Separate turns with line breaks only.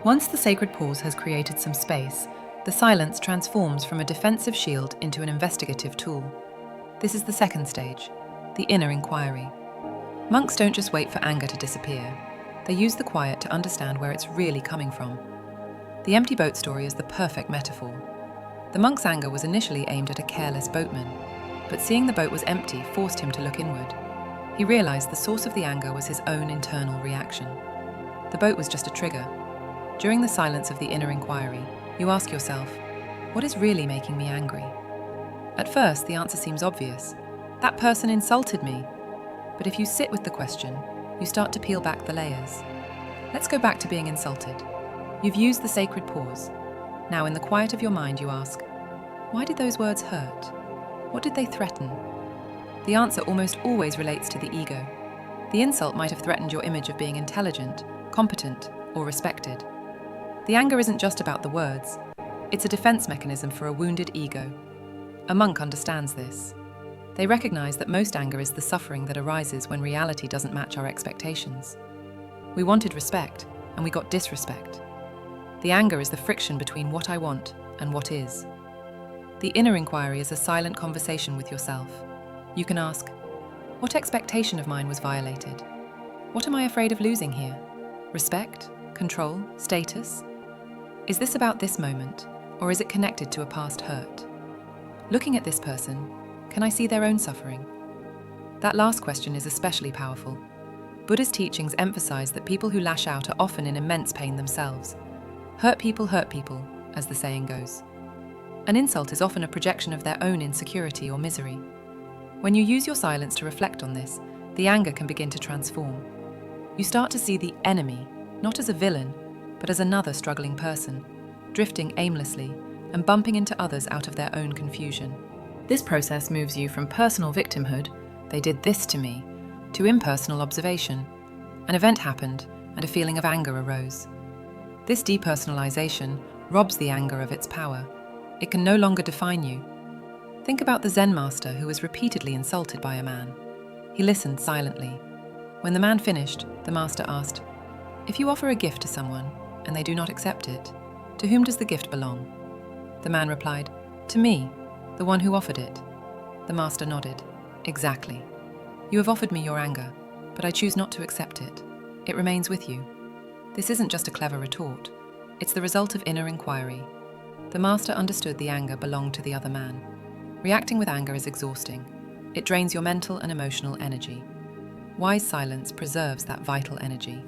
Once the sacred pause has created some space, the silence transforms from a defensive shield into an investigative tool. This is the second stage, the inner inquiry. Monks don't just wait for anger to disappear. They use the quiet to understand where it's really coming from. The empty boat story is the perfect metaphor. The monk's anger was initially aimed at a careless boatman, but seeing the boat was empty forced him to look inward. He realized the source of the anger was his own internal reaction. The boat was just a trigger. During the silence of the inner inquiry, you ask yourself, what is really making me angry? At first, the answer seems obvious. That person insulted me. But if you sit with the question, you start to peel back the layers. Let's go back to being insulted. You've used the sacred pause. Now, in the quiet of your mind, you ask, why did those words hurt? What did they threaten? The answer almost always relates to the ego. The insult might have threatened your image of being intelligent, competent, or respected. The anger isn't just about the words. It's a defense mechanism for a wounded ego. A monk understands this. They recognize that most anger is the suffering that arises when reality doesn't match our expectations. We wanted respect, and we got disrespect. The anger is the friction between what I want and what is. The inner inquiry is a silent conversation with yourself. You can ask, what expectation of mine was violated? What am I afraid of losing here? Respect? Control? Status? Is this about this moment, or is it connected to a past hurt? Looking at this person, can I see their own suffering? That last question is especially powerful. Buddhist teachings emphasize that people who lash out are often in immense pain themselves. Hurt people, as the saying goes. An insult is often a projection of their own insecurity or misery. When you use your silence to reflect on this, the anger can begin to transform. You start to see the enemy, not as a villain, but as another struggling person, drifting aimlessly and bumping into others out of their own confusion. This process moves you from personal victimhood, they did this to me, to impersonal observation. An event happened, and a feeling of anger arose. This depersonalization robs the anger of its power. It can no longer define you. Think about the Zen master who was repeatedly insulted by a man. He listened silently. When the man finished, the master asked, if you offer a gift to someone, and they do not accept it, to whom does the gift belong? The man replied, to me, the one who offered it. The master nodded. Exactly. You have offered me your anger, but I choose not to accept it. It remains with you. This isn't just a clever retort. It's the result of inner inquiry. The master understood the anger belonged to the other man. Reacting with anger is exhausting. It drains your mental and emotional energy. Wise silence preserves that vital energy.